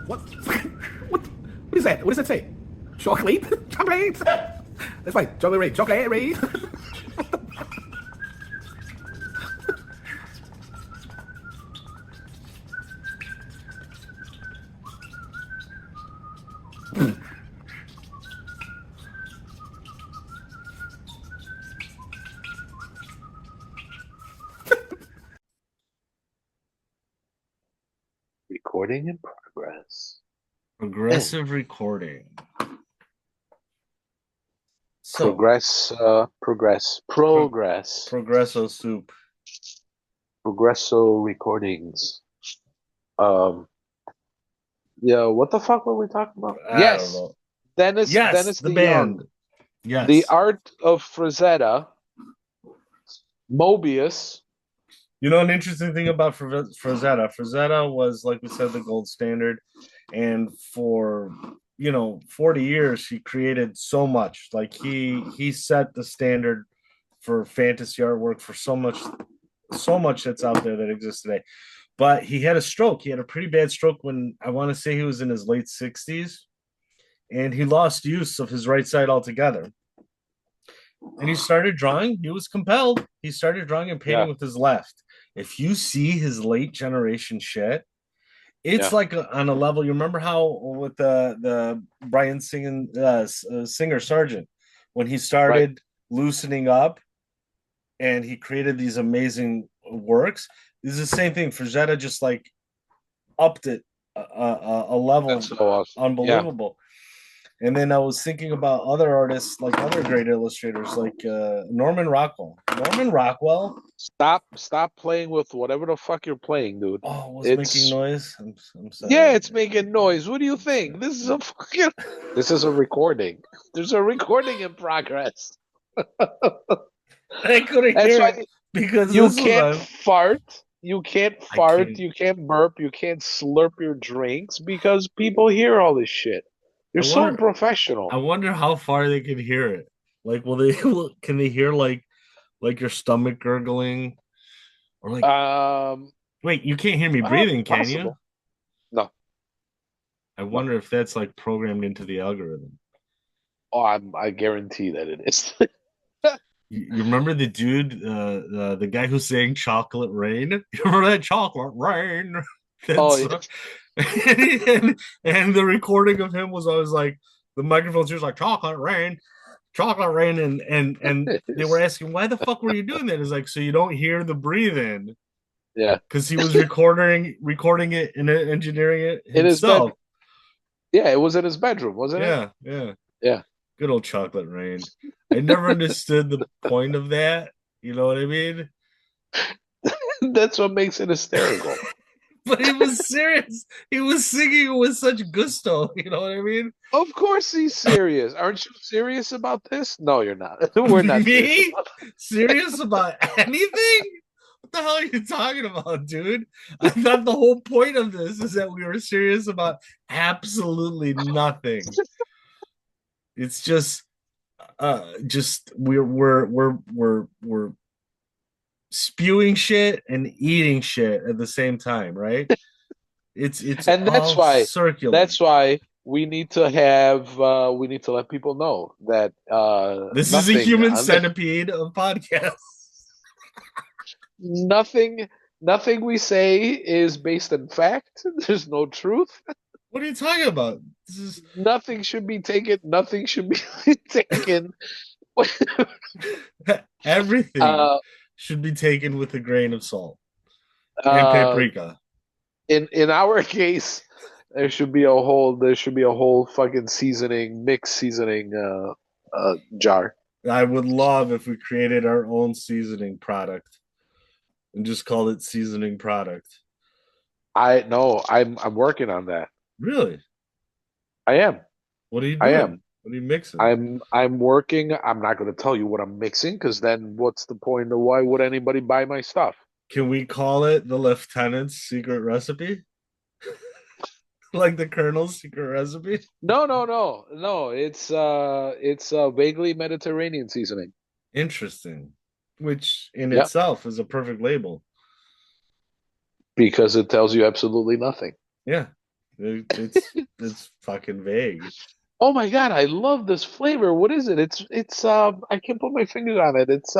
What? What is that? What does that say? Chocolate? Chocolate? That's right. Chocolate Ray. Chocolate Ray. Recording in progress. Progressive recording. So Progresso soup. Progresso recordings. Yeah, what the fuck were we talking about? I don't know. Dennis The DeYoung. band. Yes. The Art of Frazetta. Mobius. You know, an interesting thing about Frazetta was, like we said, the gold standard. And for, 40 years, he created so much. Like he set the standard for fantasy artwork for so much that's out there that exists today. But he had a stroke. He had a pretty bad stroke when I want to say he was in his late 60s. And he lost use of his right side altogether. And he started drawing. He was compelled. He started drawing and painting with his left. If you see his late generation shit, it's like on a level. You remember how with the Brian Singer Sargent, when he started loosening up and he created these amazing works. This is the same thing. Frazetta just like upped it a level. That's so awesome. Unbelievable. And then I was thinking about other artists, like other great illustrators, like Norman Rockwell. Norman Rockwell. Stop playing with whatever the fuck you're playing, dude. Oh, was making noise? I'm sorry. Yeah, it's making noise. What do you think? This is a recording. There's a recording in progress. I couldn't hear it because you can't fart. You can't fart. You can't burp. You can't slurp your drinks because people hear all this shit. You're so unprofessional. I wonder how far they can hear it. Like, can they hear like your stomach gurgling, or like? Wait, you can't hear me breathing, can you? No. I wonder if that's like programmed into the algorithm. Oh, I guarantee that it is. You remember the dude, the guy who sang "Chocolate Rain"? You remember that "Chocolate Rain"? And the recording of him was always like the microphone's just like "Chocolate Rain." And they were asking, why the fuck were you doing that? It's like, so you don't hear the breathing. Yeah, because he was recording it and engineering it himself. In his bed. Yeah, it was in his bedroom, wasn't it? Yeah. Good old Chocolate Rain. I never understood the point of that. You know what I mean? That's what makes it hysterical. But he was serious. He was singing with such gusto. You know what I mean? Of course he's serious. Aren't you serious about this? No, you're not. We're not. Me? Serious about anything? What the hell are you talking about, dude? I thought the whole point of this is that we were serious about absolutely nothing. It's just we're spewing shit and eating shit at the same time, right? It's and that's why circular. That's why we need to let people know that this is a human centipede of podcasts. Nothing we say is based in fact. There's no truth. What are you talking about? Nothing should be taken. Nothing should be taken. Everything should be taken with a grain of salt and paprika. In our case, there should be a whole fucking mixed seasoning jar. I would love if we created our own seasoning product and just called it seasoning product. I'm working on that. Really? I am. What are you doing? I am. What are you mixing? I'm working. I'm not going to tell you what I'm mixing because then what's the point of why would anybody buy my stuff? Can we call it the Lieutenant's secret recipe? Like the Colonel's secret recipe? No. It's vaguely Mediterranean seasoning. Interesting. Which in itself is a perfect label. Because it tells you absolutely nothing. Yeah. It's fucking vague. Oh my God, I love this flavor. What is it? It's I can't put my finger on it. It's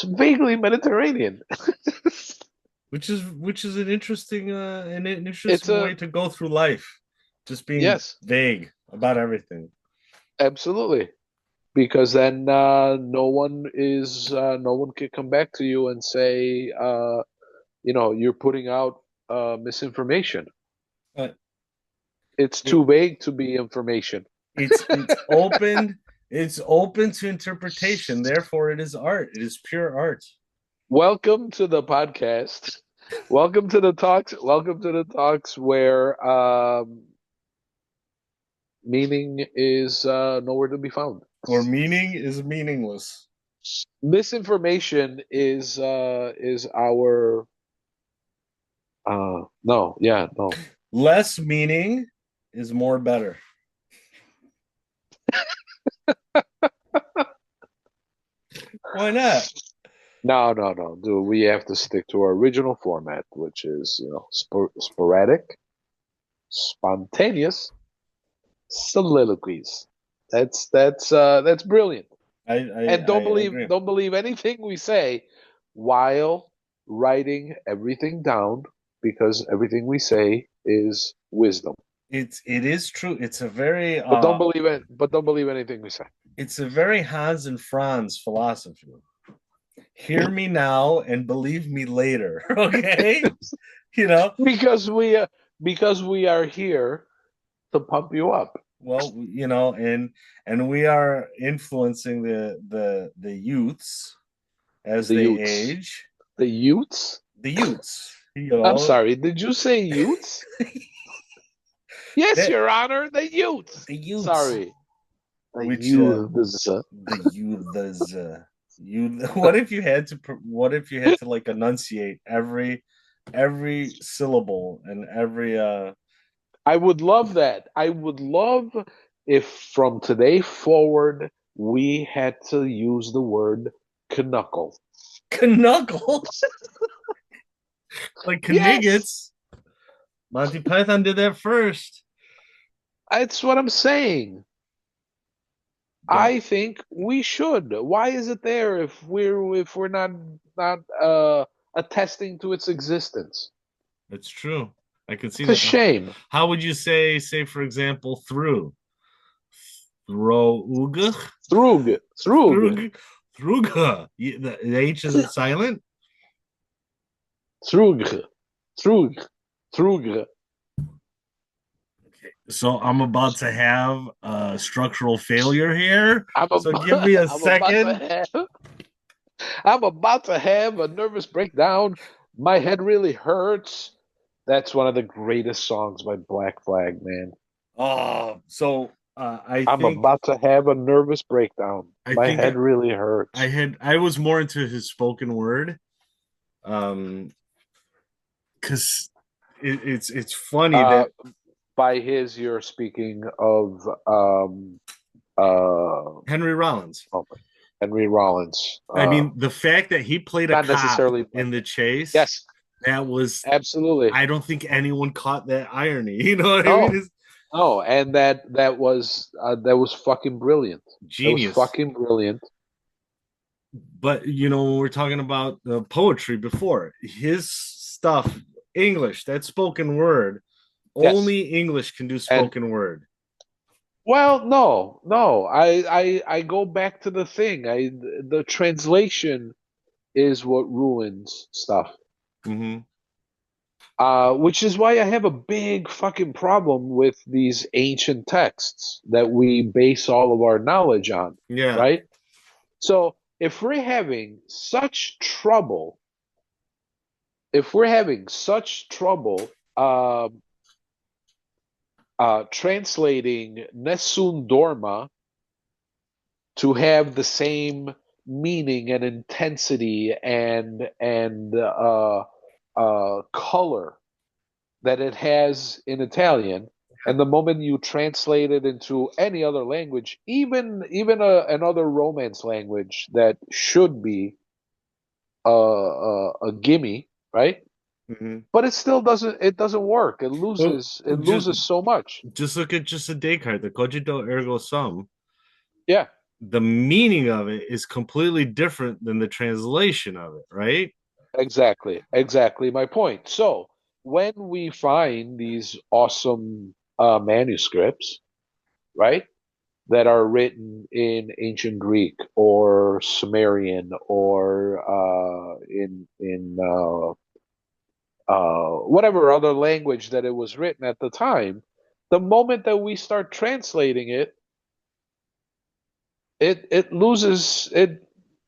vaguely Mediterranean. Which is an It's interesting way a to go through life, just being yes, vague about everything. absolutely. Because then no one can come back to you and say you're putting out misinformation. But It's it, too vague to be information. it's open. It's open to interpretation. Therefore, it is art. It is pure art. Welcome to the podcast. Welcome to the talks. Welcome to the talks where meaning is nowhere to be found. Or meaning is meaningless. Misinformation is our no, yeah, no. Less meaning is more better. Why not? No, dude. We have to stick to our original format, which is sporadic, spontaneous soliloquies. That's brilliant. And I agree. don't believe anything we say while writing everything down, because everything we say is wisdom. It is true. But don't believe anything we say. It's a very Hans and Franz philosophy. Hear me now and believe me later. Okay, you know. Because we are here to pump you up. Well, and we are influencing the youths as The they youths. age. The youths? The youths. I'm sorry, did you say youths? Yes, Your Honor, the youths. The youths. Sorry. The Which youths. the youths. What if you had to like enunciate every syllable and every I would love that. I would love if from today forward we had to use the word knuckle. knuckle like Yes, kniggets. Monty Python did that first. that's what I'm saying. Yeah. I think we should. Why is it there if we're not attesting to its existence? It's true. I can see It's a that. shame. How would you say for example, through? Through? Thrug. Through. The H isn't silent? Thrug. Thrug. Thrug. So I'm about to have a structural failure here. So give me a I'm second. I'm about to have a nervous breakdown. My head really hurts. That's one of the greatest songs by Black Flag, man. So I'm about to have a nervous breakdown. My think head really hurts. I was more into his spoken word. Because it's funny that by his, you're speaking of Henry Rollins. Henry Rollins. I mean, the fact that he played a not cop necessarily in The Chase. Yes, that was absolutely. I don't think anyone caught that irony. You know what I mean? No, and that was fucking brilliant. Genius. That was fucking brilliant. But when we're talking about poetry before, his stuff, English, that spoken word, Yes. only English can do spoken word. Well, no. I go back to the thing. The translation is what ruins stuff. Mm-hmm. Which is why I have a big fucking problem with these ancient texts that we base all of our knowledge on. Yeah. Right? So if we're having such trouble translating Nessun Dorma to have the same meaning and intensity and color that it has in Italian, and the moment you translate it into any other language, even another Romance language that should be a gimme, right? Mhm. but it still doesn't work. It Well, loses so much. just look at just a Descartes, the cogito ergo sum. Yeah, The meaning of it is completely different than the translation of it, right? exactly my point. So when we find these awesome manuscripts, right, that are written in ancient Greek or Sumerian or in whatever other language that it was written at the time, the moment that we start translating it, it loses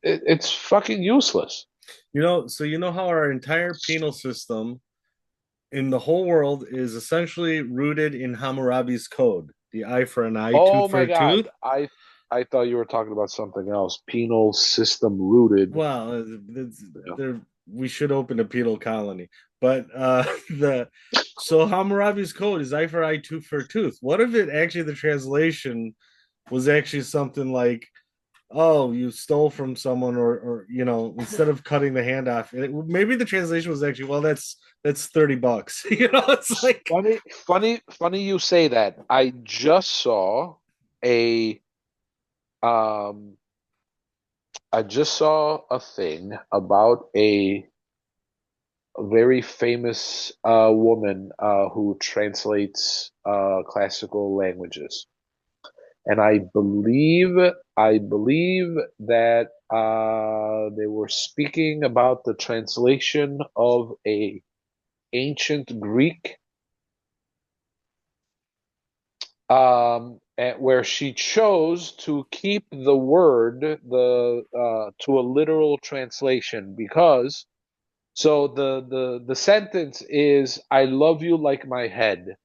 it's fucking useless. So you know how our entire penal system in the whole world is essentially rooted in Hammurabi's code, the eye for an eye, tooth Oh for my a tooth. God, I thought you were talking about something else. Penal system rooted. Well, Yeah. there we should open a penal colony, but the so Hammurabi's code is eye for eye, tooth for tooth. What if it actually the translation was actually something like, oh, you stole from someone, or instead of cutting the hand off, maybe the translation was actually, well, that's $30. It's like, Funny you say that. I just saw a um I just saw a thing about a very famous woman who translates classical languages, and I believe that they were speaking about the translation of a ancient Greek, where she chose to keep the word the to a literal translation, because so the sentence is, "I love you like my head."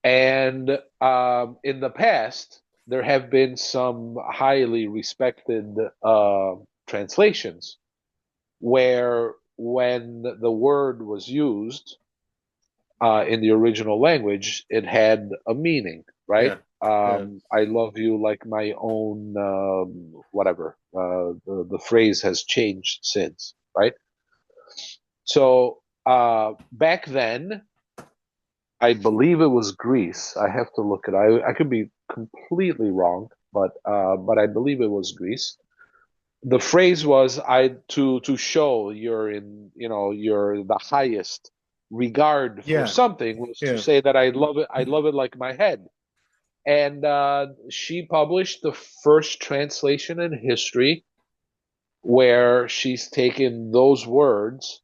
And in the past, there have been some highly respected translations where, when the word was used in the original language, it had a meaning, right? yeah, yeah, I love you like my own, whatever. The phrase has changed since, right? So back then, I believe it was Greece. I have to look it. I could be completely wrong, but I believe it was Greece. The phrase was, I to show you're in, you're the highest regard for yeah, something, was to yeah. say that I love it like my head. And she published the first translation in history where she's taken those words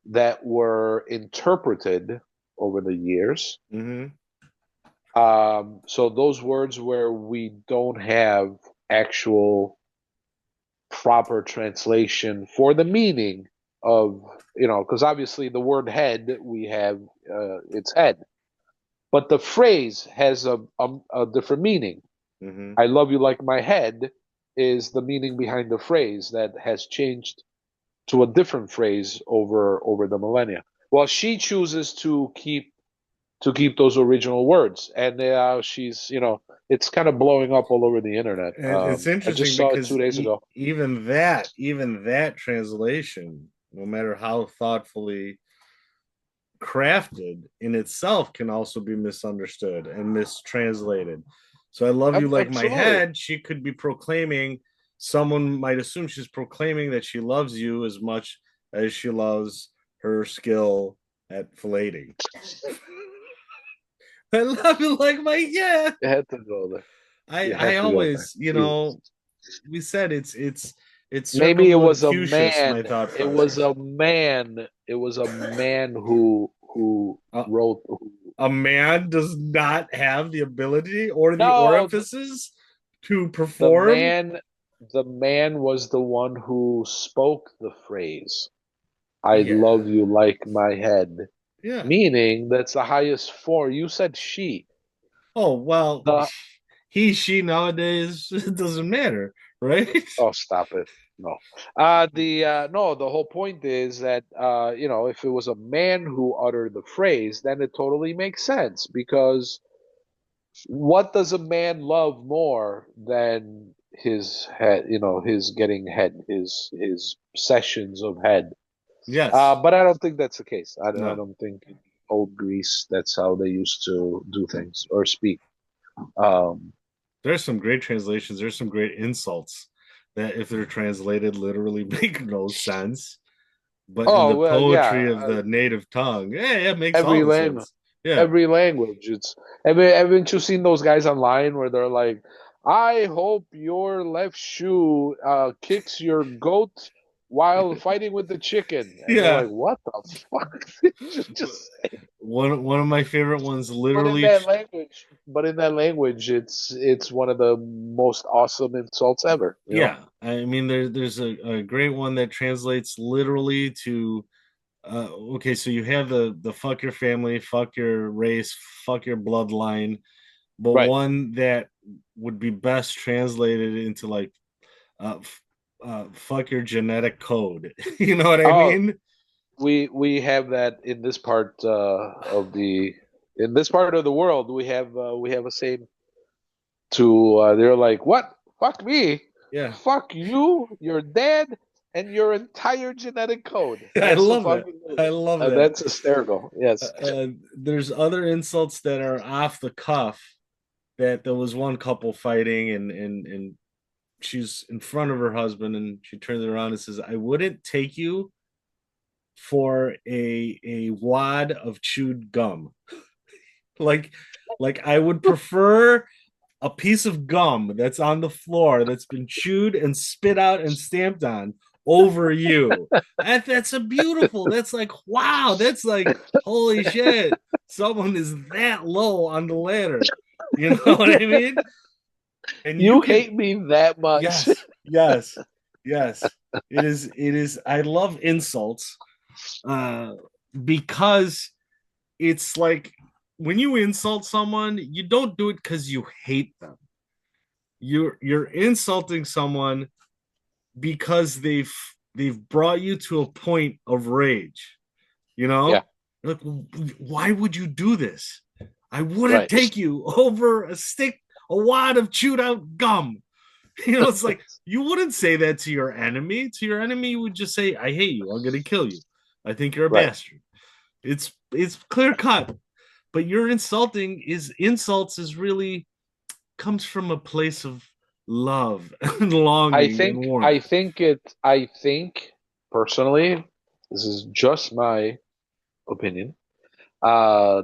that were interpreted over the years. Hmm. So those words where we don't have actual proper translation for the meaning of, because obviously the word head, we have its head, but the phrase has a different meaning. Hmm. I love you like my head is the meaning behind the phrase that has changed to a different phrase over the millennia. Well, she chooses to keep those original words, and she's, it's kind of blowing up all over the internet. And it's I just interesting saw it two because days ago. even that translation, no matter how thoughtfully crafted in itself, can also be misunderstood and mistranslated. So I love you like my Absolutely. head, she could be proclaiming, someone might assume she's proclaiming that she loves you as much as she loves her skill at filleting. I love you like my, yeah. You had to go there. I You I had to go there. always, Jesus. we said it's Maybe it was a circumlocutious, my man. thought It was process. a man. It was a man who A, wrote. a man does not have the ability or the No, orifices to the perform. man. The man was the one who spoke the phrase, "I Yeah, love you like my head," yeah. meaning that's the highest form. You said she. Oh well, The he, she nowadays, it doesn't matter, right? Oh, stop it. No. The No, the whole point is that if it was a man who uttered the phrase, then it totally makes sense, because what does a man love more than his head, his getting head, his sessions of head. Yes. But I don't think that's the case. I No. don't think in old Greece that's how they used to do things or speak. Um, There's some great translations. There's some great insults that, if they're translated, literally make no sense. But in oh the well, yeah. poetry of the native tongue, yeah, it makes all Every the language, sense. Yeah. every language. It's haven't you seen those guys online where they're like, "I hope your left shoe kicks your goat while fighting with the chicken," and you're Yeah. like, "What the fuck?" Did you just say? One of my favorite ones But in literally. that language, it's one of the most awesome insults ever. You know? Yeah, I mean there's a great one that translates literally to okay, so you have the fuck your family, fuck your race, fuck your bloodline, but Right. one that would be best translated into like fuck your genetic code. You know what I Oh, mean? we have that in this part in this part of the world. We have a same to they're like, what? Fuck me, Yeah. fuck you, your dad, and your entire genetic code. I love that. I Absolutely. love that. That's hysterical. Yes. There's other insults that are off the cuff. That there was one couple fighting, and she's in front of her husband, and she turns around and says, "I wouldn't take you for a wad of chewed gum. like like I would prefer a piece of gum that's on the floor that's been chewed and spit out and stamped on over you." That's a beautiful. That's like, wow. That's like, holy shit. Someone is that low on the ladder. You know what I mean? And you You can, hate me that much. yes, yes, yes. It is. I love insults, uh, because it's like when you insult someone, you don't do it because you hate them. You're insulting someone because they've brought you to a point of rage. You know, Yeah. like, why would you do this? I wouldn't Right. take you over a wad of chewed out gum. You know, it's like you wouldn't say that to your enemy. To your enemy, you would just say, "I hate you. I'm gonna kill you. I think you're a Right. bastard." It's clear cut. But your insults is really comes from a place of love and longing and warmth. I think personally, this is just my opinion.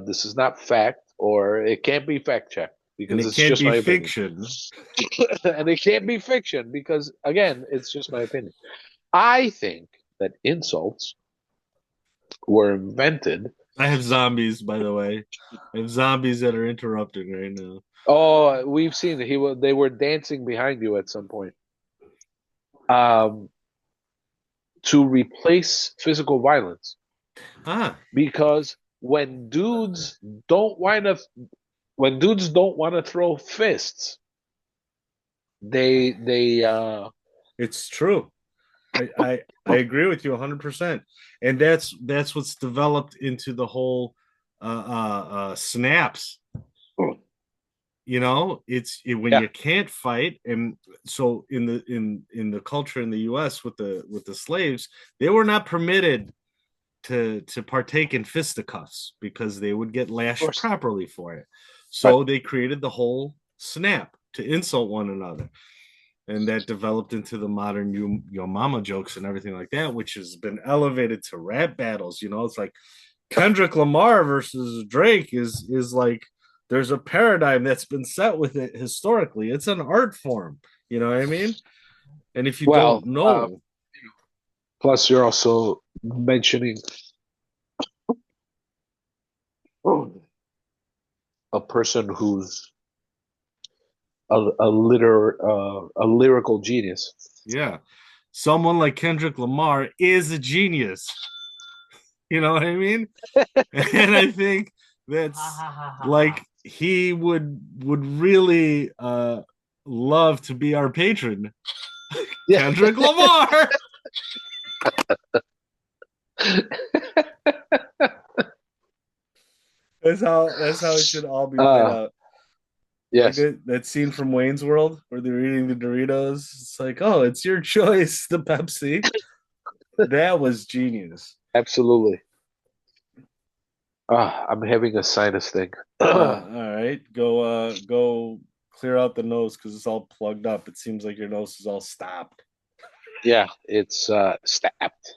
This is not fact, or it can't be fact checked And because it it's can't just be my opinion. fiction. And it can't be fiction because, again, it's just my opinion. I think that insults were invented. I have zombies, by the way. I have zombies that are interrupting right now. Oh, we've seen it. They were dancing behind you at some point. Um, to replace physical violence, Ah, because don't want to when dudes don't want to throw fists, they it's true. I agree with you 100%. And that's what's developed into the whole snaps. You know, when yeah, you can't fight. And so in the culture in the US with the slaves, they were not permitted to partake in fisticuffs because they would get of lashed course, properly for it. right, So they created the whole snap to insult one another. And that developed into the modern your mama jokes and everything like that, which has been elevated to rap battles. You know, it's like Kendrick Lamar versus Drake is like there's a paradigm that's been set with it historically. It's an art form. You know what I mean? And if you well, don't know, plus you're also mentioning a person who's a lyrical genius. yeah, someone like Kendrick Lamar is a genius. You know what I mean? And I think that's like he would really love to be our patron. Yeah. Kendrick Lamar. That's how it should all be played out. Yes. Like that scene from Wayne's World where they're eating the Doritos. It's like, oh, it's your choice, the Pepsi. That was genius. Absolutely. I'm having a sinus thing. All right, go clear out the nose because it's all plugged up. It seems like your nose is all stopped. Yeah, it's stabbed.